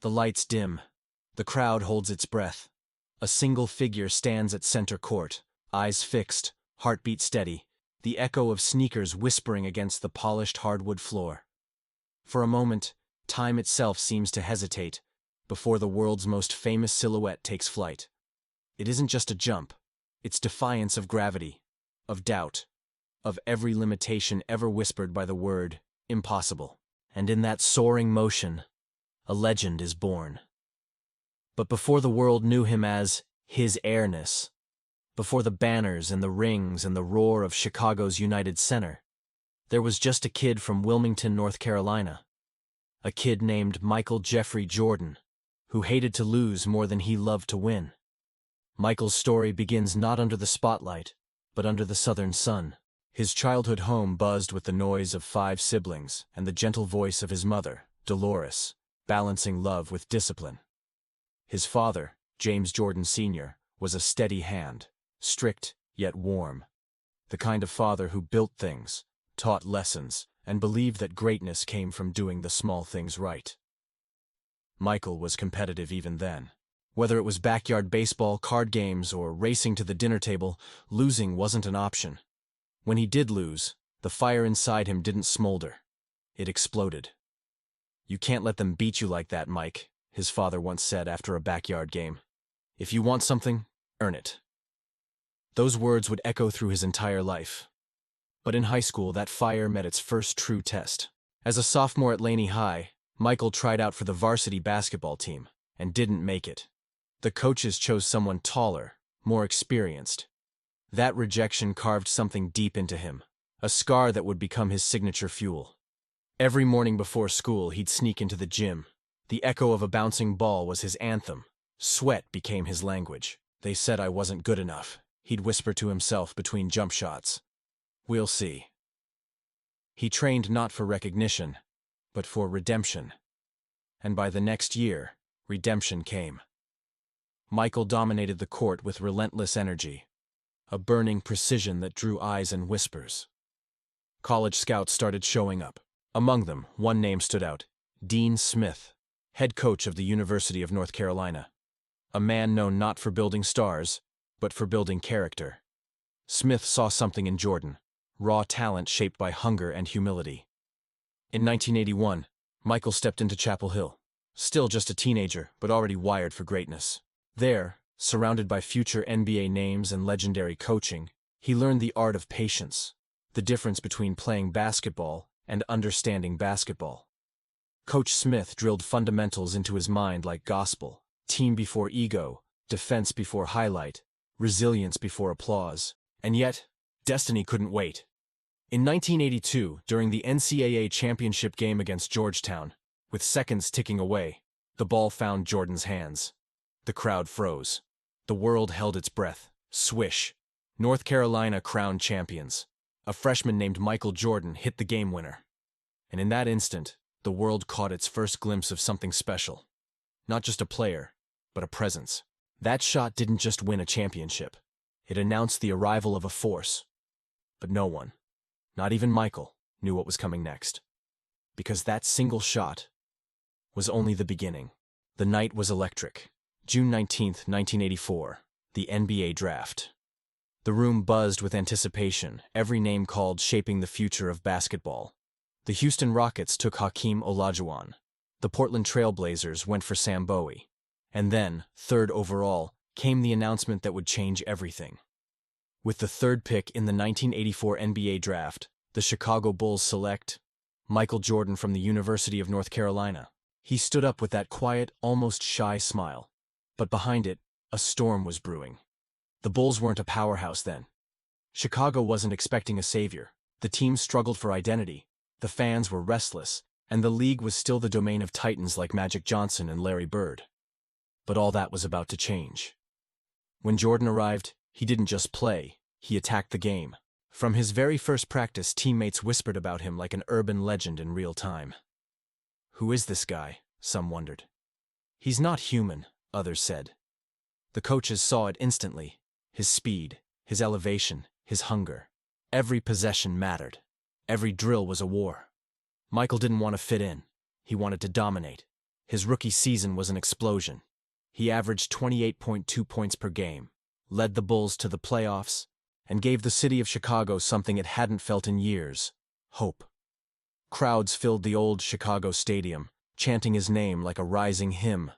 The lights dim. The crowd holds its breath. A single figure stands at center court, eyes fixed, heartbeat steady, the echo of sneakers whispering against the polished hardwood floor. For a moment, time itself seems to hesitate before the world's most famous silhouette takes flight. It isn't just a jump. It's defiance of gravity, of doubt, of every limitation ever whispered by the word impossible. And in that soaring motion, a legend is born. But before the world knew him as his Airness, before the banners and the rings and the roar of Chicago's United Center, there was just a kid from Wilmington, North Carolina. A kid named Michael Jeffrey Jordan, who hated to lose more than he loved to win. Michael's story begins not under the spotlight, but under the southern sun. His childhood home buzzed with the noise of 5 siblings and the gentle voice of his mother, Dolores, balancing love with discipline. His father, James Jordan Sr., was a steady hand, strict yet warm. The kind of father who built things, taught lessons, and believed that greatness came from doing the small things right. Michael was competitive even then. Whether it was backyard baseball, card games, or racing to the dinner table, losing wasn't an option. When he did lose, the fire inside him didn't smolder. It exploded. "You can't let them beat you like that, Mike," his father once said after a backyard game. "If you want something, earn it." Those words would echo through his entire life. But in high school, that fire met its first true test. As a sophomore at Laney High, Michael tried out for the varsity basketball team and didn't make it. The coaches chose someone taller, more experienced. That rejection carved something deep into him, a scar that would become his signature fuel. Every morning before school, he'd sneak into the gym. The echo of a bouncing ball was his anthem. Sweat became his language. "They said I wasn't good enough," he'd whisper to himself between jump shots. "We'll see." He trained not for recognition, but for redemption. And by the next year, redemption came. Michael dominated the court with relentless energy, a burning precision that drew eyes and whispers. College scouts started showing up. Among them, one name stood out: Dean Smith, head coach of the University of North Carolina. A man known not for building stars, but for building character. Smith saw something in Jordan, raw talent shaped by hunger and humility. In 1981, Michael stepped into Chapel Hill, still just a teenager, but already wired for greatness. There, surrounded by future NBA names and legendary coaching, he learned the art of patience, the difference between playing basketball and understanding basketball. Coach Smith drilled fundamentals into his mind like gospel: team before ego, defense before highlight, resilience before applause. And yet, destiny couldn't wait. In 1982, during the NCAA championship game against Georgetown, with seconds ticking away, the ball found Jordan's hands. The crowd froze. The world held its breath. Swish. North Carolina crowned champions. A freshman named Michael Jordan hit the game winner. And in that instant, the world caught its first glimpse of something special. Not just a player, but a presence. That shot didn't just win a championship. It announced the arrival of a force. But no one, not even Michael, knew what was coming next. Because that single shot was only the beginning. The night was electric. June 19, 1984, the NBA draft. The room buzzed with anticipation, every name called shaping the future of basketball. The Houston Rockets took Hakeem Olajuwon. The Portland Trail Blazers went for Sam Bowie. And then, third overall, came the announcement that would change everything. With the third pick in the 1984 NBA draft, the Chicago Bulls select Michael Jordan from the University of North Carolina. He stood up with that quiet, almost shy smile. But behind it, a storm was brewing. The Bulls weren't a powerhouse then. Chicago wasn't expecting a savior. The team struggled for identity. The fans were restless, and the league was still the domain of titans like Magic Johnson and Larry Bird. But all that was about to change. When Jordan arrived, he didn't just play, he attacked the game. From his very first practice, teammates whispered about him like an urban legend in real time. "Who is this guy?" some wondered. "He's not human," others said. The coaches saw it instantly. His speed, his elevation, his hunger. Every possession mattered. Every drill was a war. Michael didn't want to fit in. He wanted to dominate. His rookie season was an explosion. He averaged 28.2 points per game, led the Bulls to the playoffs, and gave the city of Chicago something it hadn't felt in years: hope. Crowds filled the old Chicago stadium, chanting his name like a rising hymn.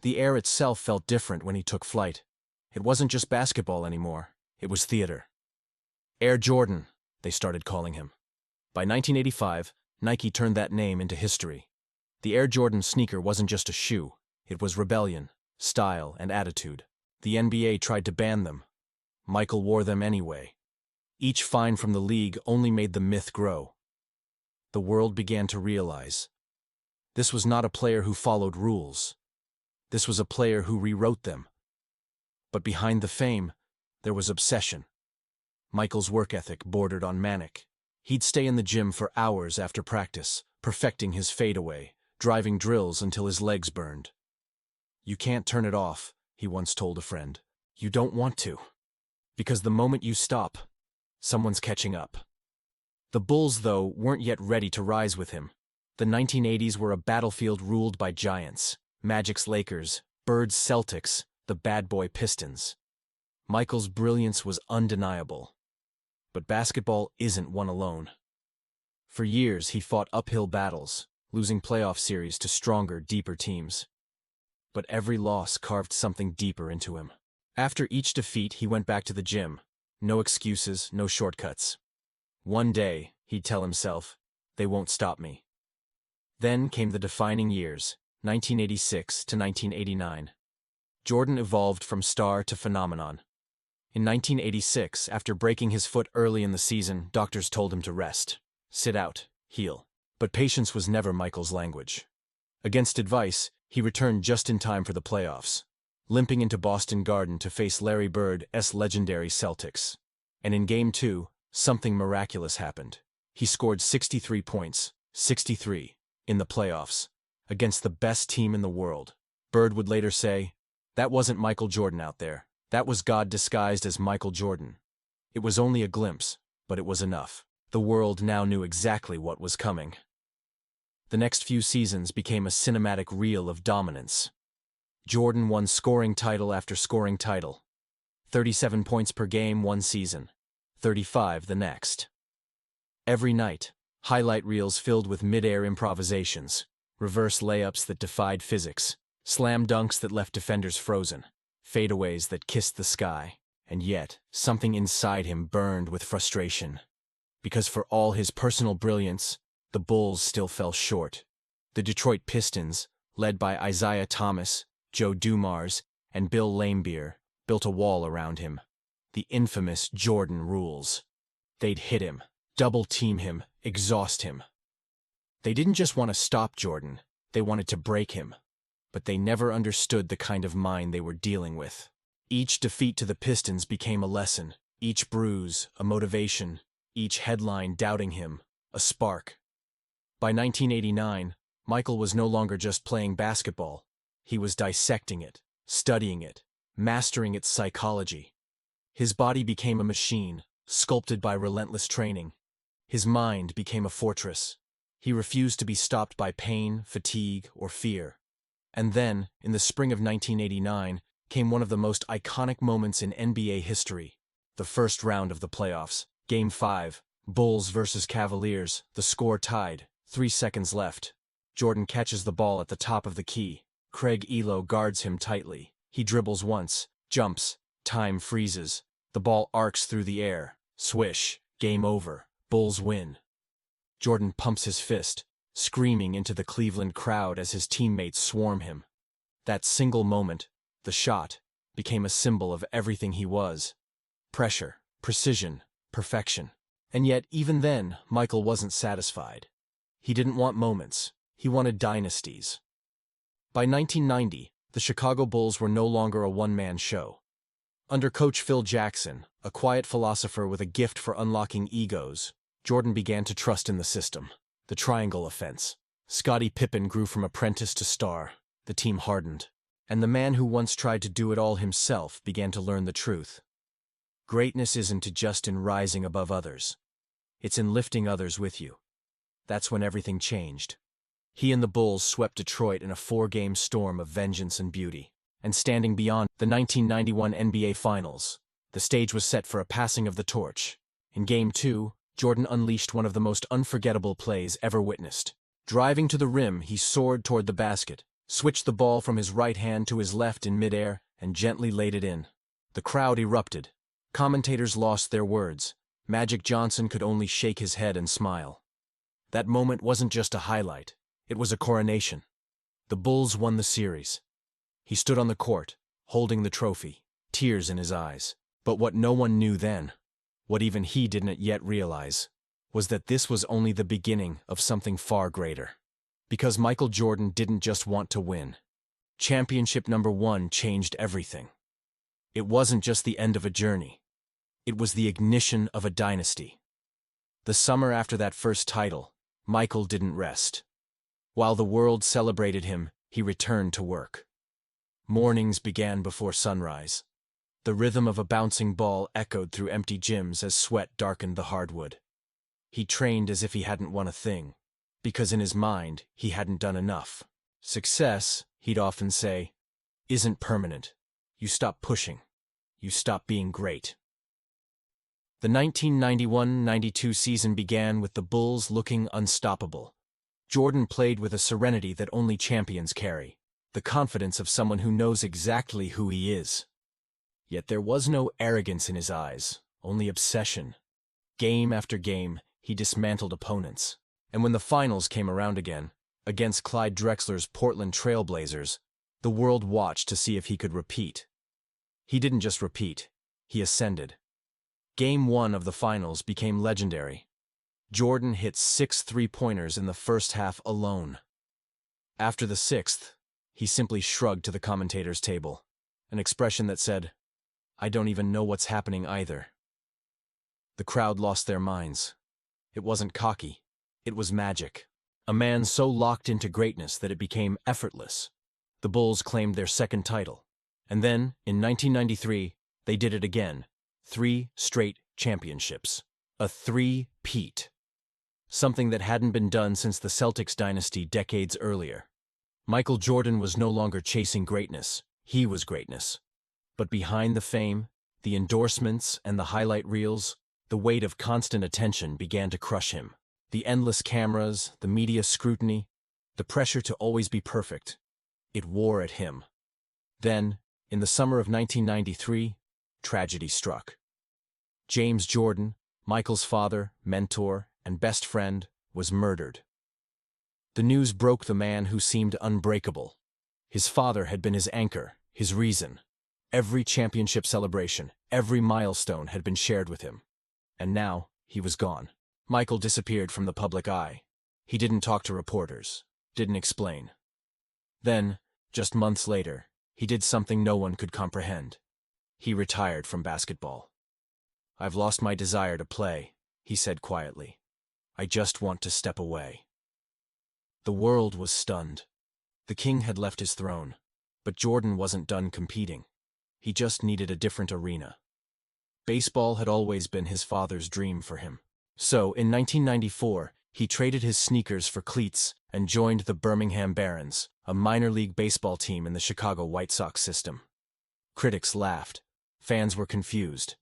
The air itself felt different when he took flight. It wasn't just basketball anymore, it was theater. Air Jordan, they started calling him. By 1985, Nike turned that name into history. The Air Jordan sneaker wasn't just a shoe, it was rebellion, style, and attitude. The NBA tried to ban them. Michael wore them anyway. Each fine from the league only made the myth grow. The world began to realize this was not a player who followed rules. This was a player who rewrote them. But behind the fame, there was obsession. Michael's work ethic bordered on manic. He'd stay in the gym for hours after practice, perfecting his fadeaway, driving drills until his legs burned. "You can't turn it off," he once told a friend. "You don't want to. Because the moment you stop, someone's catching up." The Bulls, though, weren't yet ready to rise with him. The 1980s were a battlefield ruled by giants: Magic's Lakers, Bird's Celtics, the bad boy Pistons. Michael's brilliance was undeniable. But basketball isn't won alone. For years, he fought uphill battles, losing playoff series to stronger, deeper teams. But every loss carved something deeper into him. After each defeat, he went back to the gym. No excuses, no shortcuts. One day, he'd tell himself, "They won't stop me." Then came the defining years, 1986 to 1989. Jordan evolved from star to phenomenon. In 1986, after breaking his foot early in the season, doctors told him to rest, sit out, heal. But patience was never Michael's language. Against advice, he returned just in time for the playoffs, limping into Boston Garden to face Larry Bird's legendary Celtics. And in Game 2, something miraculous happened. He scored 63 points, 63, in the playoffs, against the best team in the world. Bird would later say, "That wasn't Michael Jordan out there. That was God disguised as Michael Jordan." It was only a glimpse, but it was enough. The world now knew exactly what was coming. The next few seasons became a cinematic reel of dominance. Jordan won scoring title after scoring title. 37 points per game one season, 35 the next. Every night, highlight reels filled with mid-air improvisations, reverse layups that defied physics, slam dunks that left defenders frozen, fadeaways that kissed the sky. And yet, something inside him burned with frustration. Because for all his personal brilliance, the Bulls still fell short. The Detroit Pistons, led by Isaiah Thomas, Joe Dumars, and Bill Laimbeer, built a wall around him. The infamous Jordan rules. They'd hit him, double-team him, exhaust him. They didn't just want to stop Jordan, they wanted to break him. But they never understood the kind of mind they were dealing with. Each defeat to the Pistons became a lesson, each bruise a motivation, each headline doubting him a spark. By 1989, Michael was no longer just playing basketball. He was dissecting it, studying it, mastering its psychology. His body became a machine, sculpted by relentless training. His mind became a fortress. He refused to be stopped by pain, fatigue, or fear. And then, in the spring of 1989, came one of the most iconic moments in NBA history. The first round of the playoffs. Game 5, Bulls versus Cavaliers, the score tied, 3 seconds left. Jordan catches the ball at the top of the key. Craig Elo guards him tightly. He dribbles once, jumps, time freezes. The ball arcs through the air. Swish, game over, Bulls win. Jordan pumps his fist, screaming into the Cleveland crowd as his teammates swarm him. That single moment, the shot, became a symbol of everything he was. Pressure, precision, perfection. And yet, even then, Michael wasn't satisfied. He didn't want moments. He wanted dynasties. By 1990, the Chicago Bulls were no longer a one-man show. Under coach Phil Jackson, a quiet philosopher with a gift for unlocking egos, Jordan began to trust in the system. The triangle offense. Scottie Pippen grew from apprentice to star. The team hardened. And the man who once tried to do it all himself began to learn the truth. Greatness isn't just in rising above others. It's in lifting others with you. That's when everything changed. He and the Bulls swept Detroit in a 4-game storm of vengeance and beauty. And standing beyond the 1991 NBA Finals, the stage was set for a passing of the torch. In Game 2, Jordan unleashed one of the most unforgettable plays ever witnessed. Driving to the rim, he soared toward the basket, switched the ball from his right hand to his left in midair, and gently laid it in. The crowd erupted. Commentators lost their words. Magic Johnson could only shake his head and smile. That moment wasn't just a highlight. It was a coronation. The Bulls won the series. He stood on the court, holding the trophy, tears in his eyes. But what no one knew then, what even he didn't yet realize, was that this was only the beginning of something far greater. Because Michael Jordan didn't just want to win. Championship #1 changed everything. It wasn't just the end of a journey. It was the ignition of a dynasty. The summer after that first title, Michael didn't rest. While the world celebrated him, he returned to work. Mornings began before sunrise. The rhythm of a bouncing ball echoed through empty gyms as sweat darkened the hardwood. He trained as if he hadn't won a thing, because in his mind, he hadn't done enough. Success, he'd often say, isn't permanent. You stop pushing. You stop being great. The 1991-92 season began with the Bulls looking unstoppable. Jordan played with a serenity that only champions carry, the confidence of someone who knows exactly who he is. Yet there was no arrogance in his eyes, only obsession. Game after game, he dismantled opponents. And when the finals came around again, against Clyde Drexler's Portland Trail Blazers, the world watched to see if he could repeat. He didn't just repeat, he ascended. Game 1 of the finals became legendary. Jordan hit 6 3-pointers in the first half alone. After the 6th, he simply shrugged to the commentator's table, an expression that said, "I don't even know what's happening either." The crowd lost their minds. It wasn't cocky. It was magic. A man so locked into greatness that it became effortless. The Bulls claimed their second title. And then, in 1993, they did it again. 3 straight championships. A 3-peat. Something that hadn't been done since the Celtics dynasty decades earlier. Michael Jordan was no longer chasing greatness. He was greatness. But behind the fame, the endorsements, and the highlight reels, the weight of constant attention began to crush him. The endless cameras, the media scrutiny, the pressure to always be perfect. It wore at him. Then, in the summer of 1993, tragedy struck. James Jordan, Michael's father, mentor, and best friend, was murdered. The news broke the man who seemed unbreakable. His father had been his anchor, his reason. Every championship celebration, every milestone had been shared with him. And now, he was gone. Michael disappeared from the public eye. He didn't talk to reporters, didn't explain. Then, just months later, he did something no one could comprehend. He retired from basketball. "I've lost my desire to play," he said quietly. "I just want to step away." The world was stunned. The king had left his throne, but Jordan wasn't done competing. He just needed a different arena. Baseball had always been his father's dream for him. So, in 1994, he traded his sneakers for cleats and joined the Birmingham Barons, a minor league baseball team in the Chicago White Sox system. Critics laughed. Fans were confused.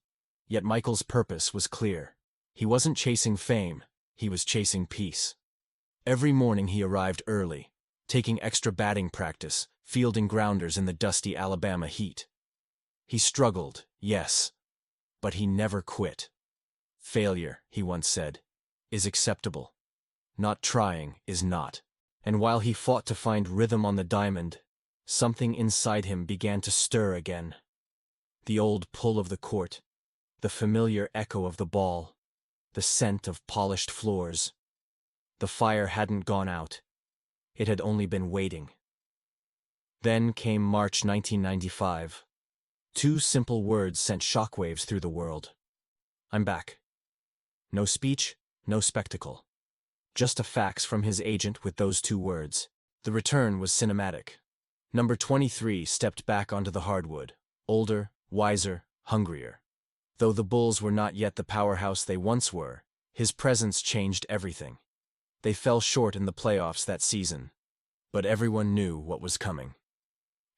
Yet Michael's purpose was clear. He wasn't chasing fame, he was chasing peace. Every morning he arrived early, taking extra batting practice, fielding grounders in the dusty Alabama heat. He struggled, yes, but he never quit. "Failure," he once said, "is acceptable. Not trying is not." And while he fought to find rhythm on the diamond, something inside him began to stir again. The old pull of the court, the familiar echo of the ball, the scent of polished floors. The fire hadn't gone out. It had only been waiting. Then came March 1995. 2 simple words sent shockwaves through the world. "I'm back." No speech, no spectacle. Just a fax from his agent with those 2 words. The return was cinematic. Number 23 stepped back onto the hardwood, older, wiser, hungrier. Though the Bulls were not yet the powerhouse they once were, his presence changed everything. They fell short in the playoffs that season, but everyone knew what was coming.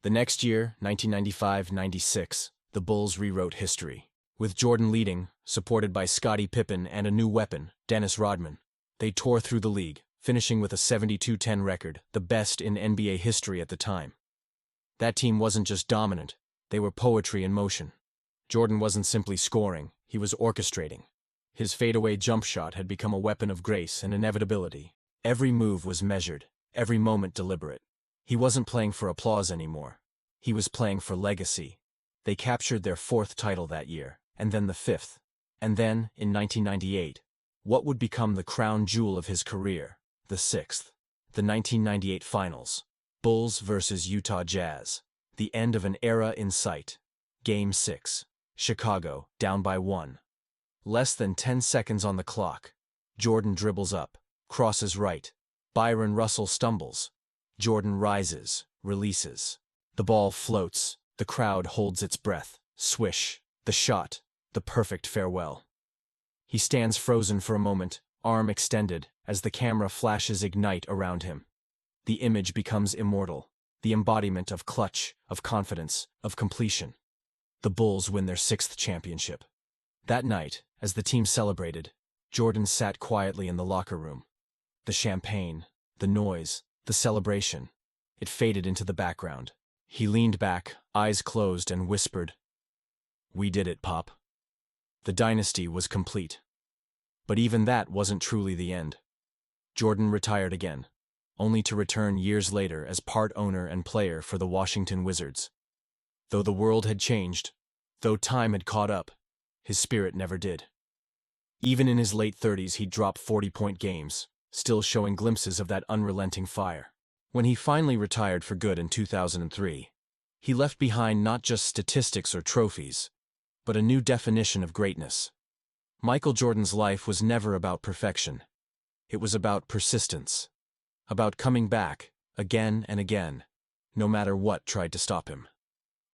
The next year, 1995-96, the Bulls rewrote history. With Jordan leading, supported by Scottie Pippen and a new weapon, Dennis Rodman, they tore through the league, finishing with a 72-10 record, the best in NBA history at the time. That team wasn't just dominant, they were poetry in motion. Jordan wasn't simply scoring, he was orchestrating. His fadeaway jump shot had become a weapon of grace and inevitability. Every move was measured, every moment deliberate. He wasn't playing for applause anymore. He was playing for legacy. They captured their 4th title that year, and then the 5th. And then, in 1998, what would become the crown jewel of his career, the 6th. The 1998 Finals. Bulls versus Utah Jazz. The end of an era in sight. Game 6. Chicago, down by 1. Less than 10 seconds on the clock. Jordan dribbles up, crosses right. Byron Russell stumbles. Jordan rises, releases. The ball floats. The crowd holds its breath. Swish. The shot. The perfect farewell. He stands frozen for a moment, arm extended, as the camera flashes ignite around him. The image becomes immortal, the embodiment of clutch, of confidence, of completion. The Bulls win their 6th championship. That night, as the team celebrated, Jordan sat quietly in the locker room. The champagne, the noise, the celebration, it faded into the background. He leaned back, eyes closed, and whispered, "We did it, Pop." The dynasty was complete. But even that wasn't truly the end. Jordan retired again, only to return years later as part owner and player for the Washington Wizards. Though the world had changed, though time had caught up, his spirit never did. Even in his late 30s, he'd drop 40-point games, still showing glimpses of that unrelenting fire. When he finally retired for good in 2003, he left behind not just statistics or trophies, but a new definition of greatness. Michael Jordan's life was never about perfection. It was about persistence, about coming back, again and again, no matter what tried to stop him.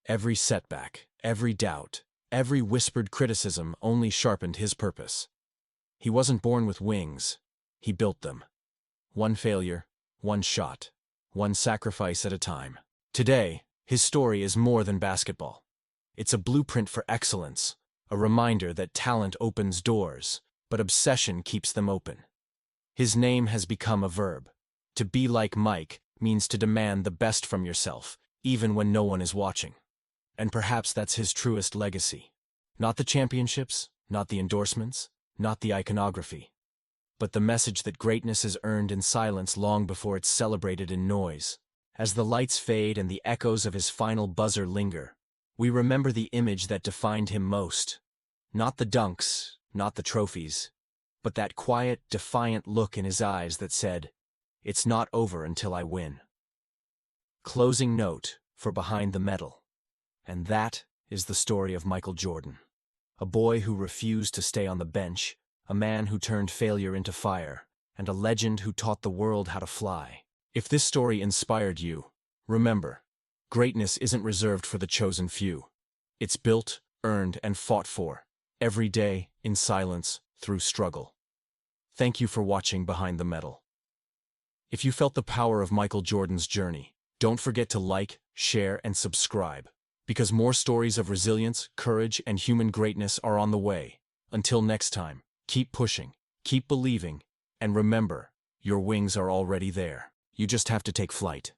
Every setback, every doubt, every whispered criticism only sharpened his purpose. He wasn't born with wings, he built them. One failure, one shot, one sacrifice at a time. Today, his story is more than basketball. It's a blueprint for excellence, a reminder that talent opens doors, but obsession keeps them open. His name has become a verb. To be like Mike means to demand the best from yourself, even when no one is watching. And perhaps that's his truest legacy. Not the championships, not the endorsements, not the iconography, but the message that greatness is earned in silence long before it's celebrated in noise. As the lights fade and the echoes of his final buzzer linger, we remember the image that defined him most. Not the dunks, not the trophies, but that quiet, defiant look in his eyes that said, "It's not over until I win." Closing note for Behind the Medal. And that is the story of Michael Jordan. A boy who refused to stay on the bench, a man who turned failure into fire, and a legend who taught the world how to fly. If this story inspired you, remember, greatness isn't reserved for the chosen few. It's built, earned, and fought for, every day, in silence, through struggle. Thank you for watching Behind the Medal. If you felt the power of Michael Jordan's journey, don't forget to like, share, and subscribe, because more stories of resilience, courage, and human greatness are on the way. Until next time, keep pushing, keep believing, and remember, your wings are already there. You just have to take flight.